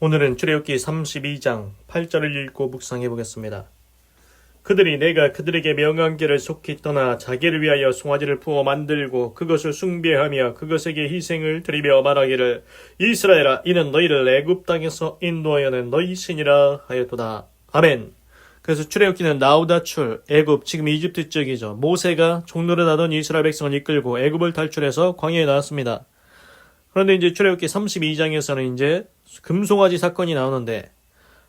오늘은 출애굽기 32장 8절을 읽고 묵상해 보겠습니다. 그들이 내가 그들에게 명한 길을 속히 떠나 자기를 위하여 송아지를 부어 만들고 그것을 숭배하며 그것에게 희생을 드리며 말하기를 이스라엘아 이는 너희를 애굽 땅에서 인도하여낸 너희 신이라 하였도다. 아멘. 그래서 출애굽기는 나우다 출 애굽 지금 이집트 쪽이죠. 모세가 종노릇하던 이스라엘 백성을 이끌고 애굽을 탈출해서 광야에 나왔습니다. 그런데 이제 출애굽기 32장에서는 이제 금송아지 사건이 나오는데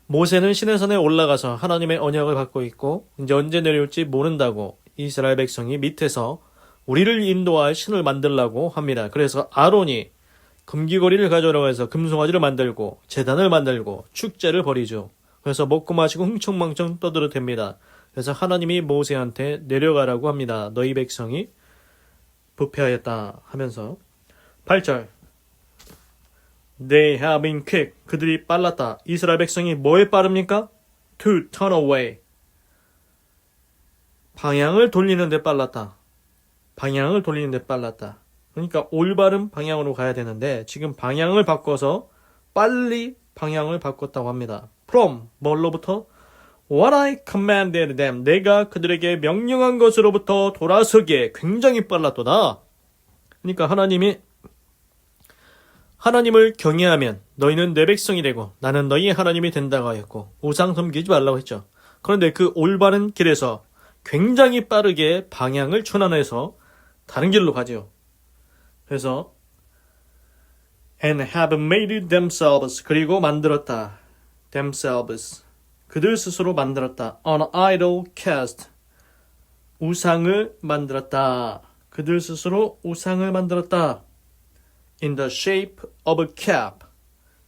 모세는 시내산에 올라가서 하나님의 언약을 받고 있고 이제 언제 내려올지 모른다고 이스라엘 백성이 밑에서 우리를 인도할 신을 만들라고 합니다. 그래서 아론이 금귀걸이를 가져오라고 해서 금송아지를 만들고 제단을 만들고 축제를 벌이죠. 그래서 먹고 마시고 흥청망청 떠들어댑니다. 그래서 하나님이 모세한테 내려가라고 합니다. 너희 백성이 부패하였다 하면서 8절 They have been quick. 그들이 빨랐다. 이스라엘 백성이 뭐에 빠릅니까? To turn away. 방향을 돌리는데 빨랐다. 방향을 돌리는데 빨랐다. 그러니까 올바른 방향으로 가야 되는데 지금 방향을 바꿔서 빨리 방향을 바꿨다고 합니다. From 뭘로부터? What I commanded them. 내가 그들에게 명령한 것으로부터 돌아서기에 굉장히 빨랐도다. 그러니까 하나님을 경외하면 너희는 내 백성이 되고 나는 너희의 하나님이 된다고 하였고 우상 섬기지 말라고 했죠. 그런데 그 올바른 길에서 굉장히 빠르게 방향을 전환해서 다른 길로 가죠. 그래서 and have made themselves 그리고 만들었다. themselves 그들 스스로 만들었다. an idol cast 우상을 만들었다. 그들 스스로 우상을 만들었다. In the shape of a cap.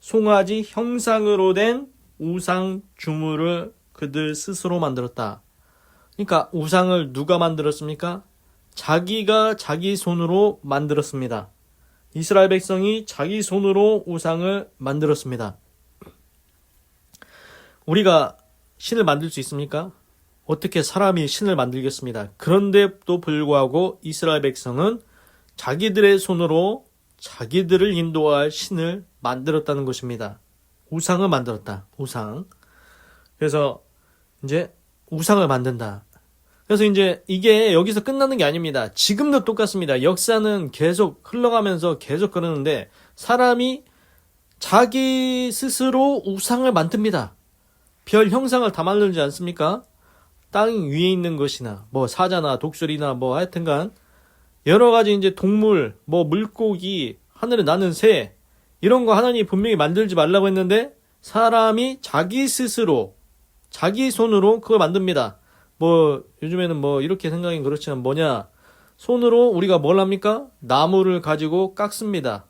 송아지 형상으로 된 우상 주물을 그들 스스로 만들었다. 그러니까 우상을 누가 만들었습니까? 자기가 자기 손으로 만들었습니다. 이스라엘 백성이 자기 손으로 우상을 만들었습니다. 우리가 신을 만들 수 있습니까? 어떻게 사람이 신을 만들겠습니다. 그런데도 불구하고 이스라엘 백성은 자기들의 손으로 자기들을 인도할 신을 만들었다는 것입니다. 우상을 만들었다. 우상. 그래서 이제 우상을 만든다. 그래서 이제 이게 여기서 끝나는 게 아닙니다. 지금도 똑같습니다. 역사는 계속 흘러가면서 계속 그러는데 사람이 자기 스스로 우상을 만듭니다. 별 형상을 다 만들지 않습니까? 땅 위에 있는 것이나 뭐 사자나 독수리나 뭐 하여튼간 여러 가지 이제 동물, 뭐 물고기, 하늘에 나는 새 이런 거 하나님이 분명히 만들지 말라고 했는데 사람이 자기 스스로 자기 손으로 그걸 만듭니다. 뭐 요즘에는 뭐 이렇게 생각이 그렇지만 뭐냐 손으로 우리가 뭘 합니까? 나무를 가지고 깎습니다.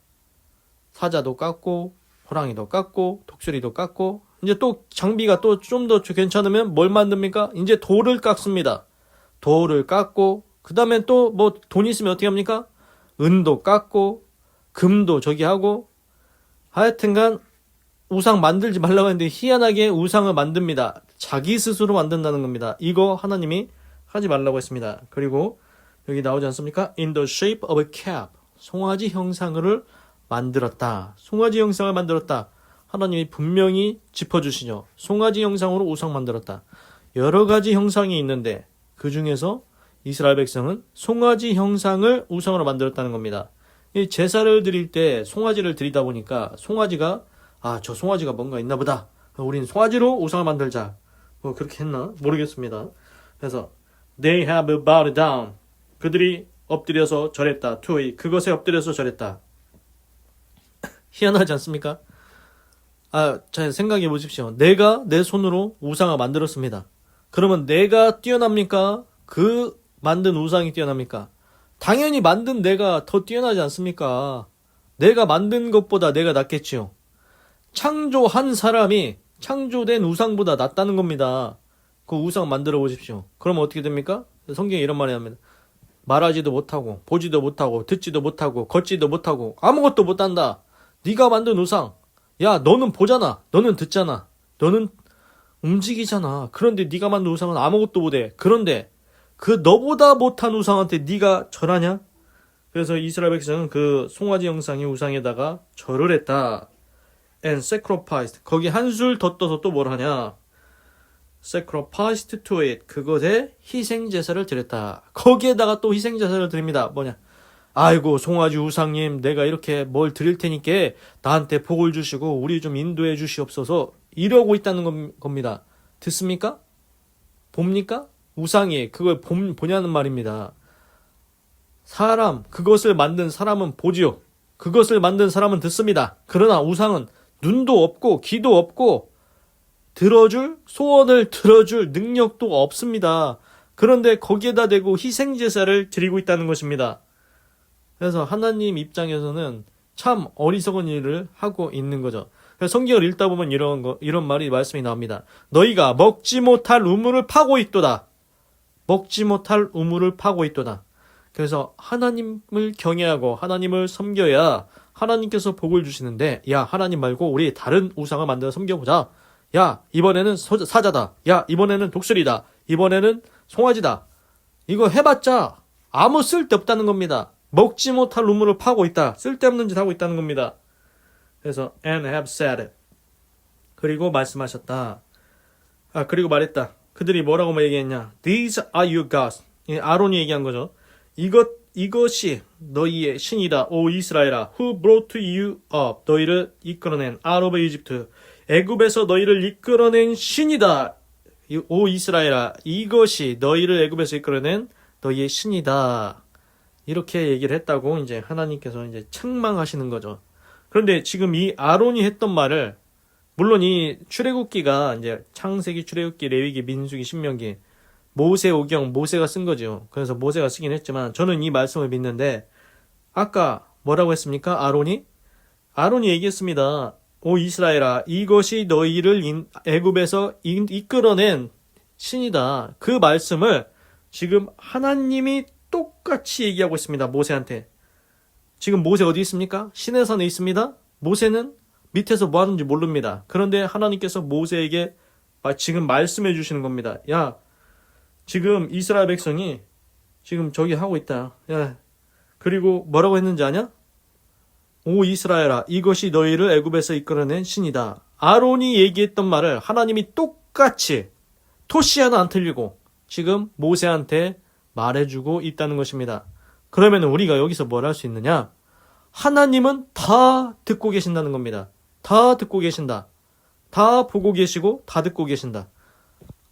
사자도 깎고 호랑이도 깎고 독수리도 깎고 이제 또 장비가 또 좀 더 괜찮으면 뭘 만듭니까? 이제 돌을 깎습니다. 돌을 깎고 그 다음에 또 뭐 돈 있으면 어떻게 합니까? 은도 깎고 금도 저기 하고 하여튼간 우상 만들지 말라고 했는데 희한하게 우상을 만듭니다. 자기 스스로 만든다는 겁니다. 이거 하나님이 하지 말라고 했습니다. 그리고 여기 나오지 않습니까? In the shape of a cap. 송아지 형상을 만들었다. 송아지 형상을 만들었다. 하나님이 분명히 짚어주시죠. 송아지 형상으로 우상 만들었다. 여러 가지 형상이 있는데 그 중에서 이스라엘 백성은 송아지 형상을 우상으로 만들었다는 겁니다. 이 제사를 드릴 때 송아지를 드리다 보니까 송아지가 저 송아지가 뭔가 있나 보다. 우린 송아지로 우상을 만들자. 뭐 그렇게 했나? 모르겠습니다. 그래서 they have bowed down. 그들이 엎드려서 절했다. to it. 그것에 엎드려서 절했다. 희한하지 않습니까? 잘 생각해 보십시오. 내가 내 손으로 우상을 만들었습니다. 그러면 내가 뛰어납니까? 그 만든 우상이 뛰어납니까? 당연히 만든 내가 더 뛰어나지 않습니까? 내가 만든 것보다 내가 낫겠지요. 창조한 사람이 창조된 우상보다 낫다는 겁니다. 그 우상 만들어 보십시오. 그러면 어떻게 됩니까? 성경에 이런 말이 합니다. 말하지도 못하고 보지도 못하고 듣지도 못하고 걷지도 못하고 아무것도 못한다. 네가 만든 우상. 야 너는 보잖아. 너는 듣잖아. 너는 움직이잖아. 그런데 네가 만든 우상은 아무것도 못해. 그런데 그 너보다 못한 우상한테 네가 절하냐? 그래서 이스라엘 백성은 그 송아지 형상의 우상에다가 절을 했다. and sacrificed. 거기 한술 더 떠서 또 뭘 하냐? sacrificed to it. 그것에 희생제사를 드렸다. 거기에다가 또 희생제사를 드립니다. 뭐냐? 아이고 송아지 우상님 내가 이렇게 뭘 드릴 테니까 나한테 복을 주시고 우리 좀 인도해 주시옵소서 이러고 있다는 겁니다. 듣습니까? 봅니까? 우상이 그걸 보냐는 말입니다. 사람 그것을 만든 사람은 보지요. 그것을 만든 사람은 듣습니다. 그러나 우상은 눈도 없고 귀도 없고 소원을 들어줄 능력도 없습니다. 그런데 거기에다 대고 희생제사를 드리고 있다는 것입니다. 그래서 하나님 입장에서는 참 어리석은 일을 하고 있는 거죠. 성경을 읽다 보면 이런 말씀이 나옵니다. 너희가 먹지 못할 우물을 파고 있도다. 먹지 못할 우물을 파고 있도다. 그래서 하나님을 경외하고 하나님을 섬겨야 하나님께서 복을 주시는데, 야, 하나님 말고 우리 다른 우상을 만들어 섬겨보자. 야, 이번에는 사자다. 야, 이번에는 독수리다. 이번에는 송아지다. 이거 해봤자 아무 쓸데없다는 겁니다. 먹지 못할 우물을 파고 있다. 쓸데없는 짓 하고 있다는 겁니다. 그래서 and have said. 그리고 말씀하셨다. 그리고 말했다. 그들이 뭐라고 얘기했냐? These are your gods. 아론이 얘기한 거죠. 이것이 너희의 신이다. 오 이스라엘아. Who brought you up. 너희를 이끌어낸 out of Egypt. 애굽에서 너희를 이끌어낸 신이다. 오 이스라엘아. 이것이 너희를 애굽에서 이끌어낸 너희의 신이다. 이렇게 얘기를 했다고 이제 하나님께서 이제 책망하시는 거죠. 그런데 지금 이 아론이 했던 말을 물론 이 출애굽기가 이제 창세기, 출애굽기, 레위기, 민수기, 신명기, 모세오경 모세가 쓴 거죠. 그래서 모세가 쓰긴 했지만 저는 이 말씀을 믿는데 아까 뭐라고 했습니까? 아론이 얘기했습니다. 오 이스라엘아 이것이 너희를 애굽에서 이끌어낸 신이다. 그 말씀을 지금 하나님이 똑같이 얘기하고 있습니다. 모세한테. 지금 모세 어디 있습니까? 시내산에 있습니다. 모세는 밑에서 뭐 하는지 모릅니다. 그런데 하나님께서 모세에게 지금 말씀해 주시는 겁니다. 야, 지금 이스라엘 백성이 지금 저기 하고 있다. 야, 그리고 뭐라고 했는지 아냐? 오 이스라엘아, 이것이 너희를 애굽에서 이끌어낸 신이다. 아론이 얘기했던 말을 하나님이 똑같이 토시 하나 안 틀리고 지금 모세한테 말해주고 있다는 것입니다. 그러면 우리가 여기서 뭘 할 수 있느냐? 하나님은 다 듣고 계신다는 겁니다. 다 듣고 계신다. 다 보고 계시고 다 듣고 계신다.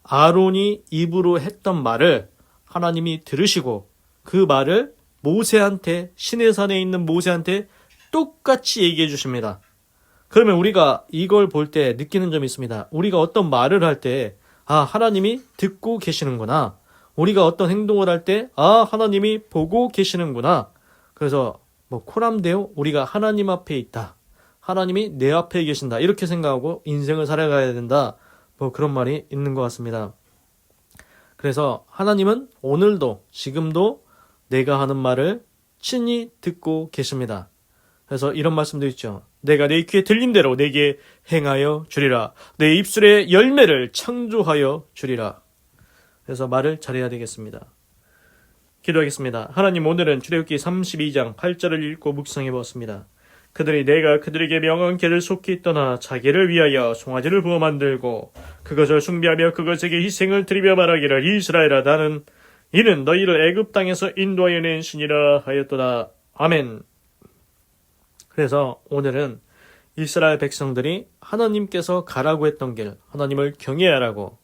아론이 입으로 했던 말을 하나님이 들으시고 그 말을 모세한테 시내산에 있는 모세한테 똑같이 얘기해 주십니다. 그러면 우리가 이걸 볼 때 느끼는 점이 있습니다. 우리가 어떤 말을 할 때 하나님이 듣고 계시는구나. 우리가 어떤 행동을 할 때 하나님이 보고 계시는구나. 그래서 코람데오 우리가 하나님 앞에 있다. 하나님이 내 앞에 계신다. 이렇게 생각하고 인생을 살아가야 된다. 그런 말이 있는 것 같습니다. 그래서 하나님은 오늘도 지금도 내가 하는 말을 친히 듣고 계십니다. 그래서 이런 말씀도 있죠. 내가 내 귀에 들린 대로 내게 행하여 주리라. 내 입술의 열매를 창조하여 주리라. 그래서 말을 잘해야 되겠습니다. 기도하겠습니다. 하나님 오늘은 출애굽기 32장 8절을 읽고 묵상해 보았습니다. 그들이 내가 그들에게 명한 길을 속히 떠나 자기를 위하여 송아지를 부어 만들고 그것을 숭배하며 그것에게 희생을 드리며 말하기를 이스라엘아 이는 너희를 애굽 땅에서 인도하여 낸 신이라 하였도다. 아멘. 그래서 오늘은 이스라엘 백성들이 하나님께서 가라고 했던 길, 하나님을 경외하라고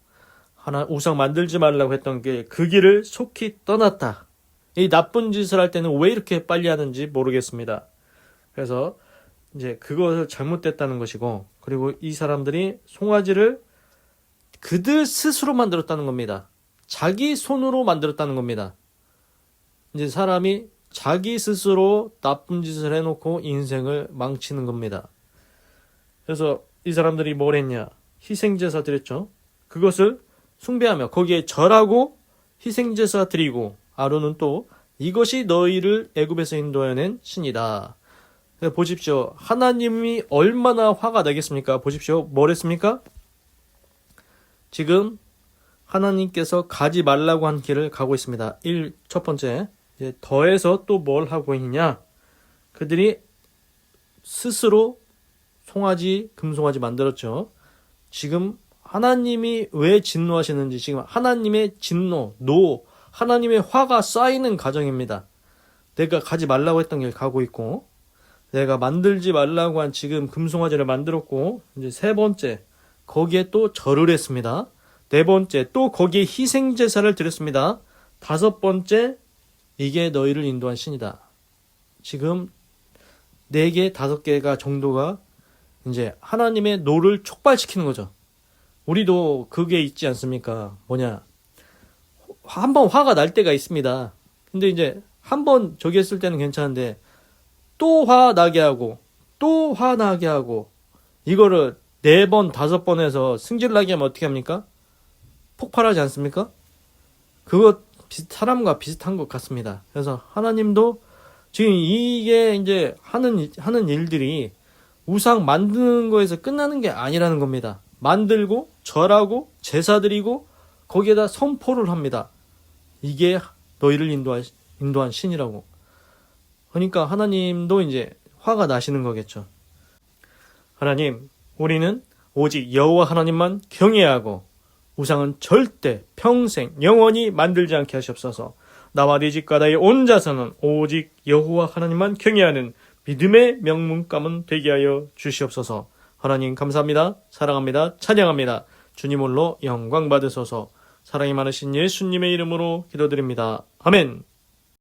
우상 만들지 말라고 했던 길, 그 길을 속히 떠났다. 이 나쁜 짓을 할 때는 왜 이렇게 빨리 하는지 모르겠습니다. 그래서 이제 그것을 잘못됐다는 것이고, 그리고 이 사람들이 송아지를 그들 스스로 만들었다는 겁니다. 자기 손으로 만들었다는 겁니다. 이제 사람이 자기 스스로 나쁜 짓을 해놓고 인생을 망치는 겁니다. 그래서 이 사람들이 뭘 했냐? 희생제사 드렸죠. 그것을 숭배하며 거기에 절하고 희생제사 드리고 아론은 또 이것이 너희를 애굽에서 인도해낸 신이다. 보십시오. 하나님이 얼마나 화가 나겠습니까? 보십시오. 뭘 했습니까? 지금 하나님께서 가지 말라고 한 길을 가고 있습니다. 첫 번째, 이제 더해서 또 뭘 하고 있냐? 그들이 스스로 송아지, 금송아지 만들었죠. 지금 하나님이 왜 진노하시는지, 지금 하나님의 진노, 하나님의 화가 쌓이는 가정입니다. 내가 가지 말라고 했던 길 가고 있고, 내가 만들지 말라고 한 지금 금송아지를 만들었고, 이제 세 번째, 거기에 또 절을 했습니다. 네 번째, 또 거기에 희생제사를 드렸습니다. 다섯 번째, 이게 너희를 인도한 신이다. 지금 4개, 5개가 정도가 이제 하나님의 노를 촉발시키는 거죠. 우리도 그게 있지 않습니까? 한번 화가 날 때가 있습니다. 근데 이제 한번 저기 했을 때는 괜찮은데 또 화나게 하고 또 화나게 하고 이거를 4번, 5번 해서 승질나게 하면 어떻게 합니까? 폭발하지 않습니까? 그거 사람과 비슷한 것 같습니다. 그래서 하나님도 지금 이게 이제 하는 일들이 우상 만드는 거에서 끝나는 게 아니라는 겁니다. 만들고 절하고 제사 드리고 거기에다 선포를 합니다. 이게 너희를 인도한 신이라고. 그러니까 하나님도 이제 화가 나시는 거겠죠. 하나님, 우리는 오직 여호와 하나님만 경외해야 하고 우상은 절대 평생 영원히 만들지 않게 하시옵소서. 나와 네 집과 나의 온 자손은 오직 여호와 하나님만 경외하는 믿음의 명문감은 되게 하여 주시옵소서. 하나님 감사합니다. 사랑합니다. 찬양합니다. 주님 홀로 영광 받으소서. 사랑이 많으신 예수님의 이름으로 기도드립니다. 아멘.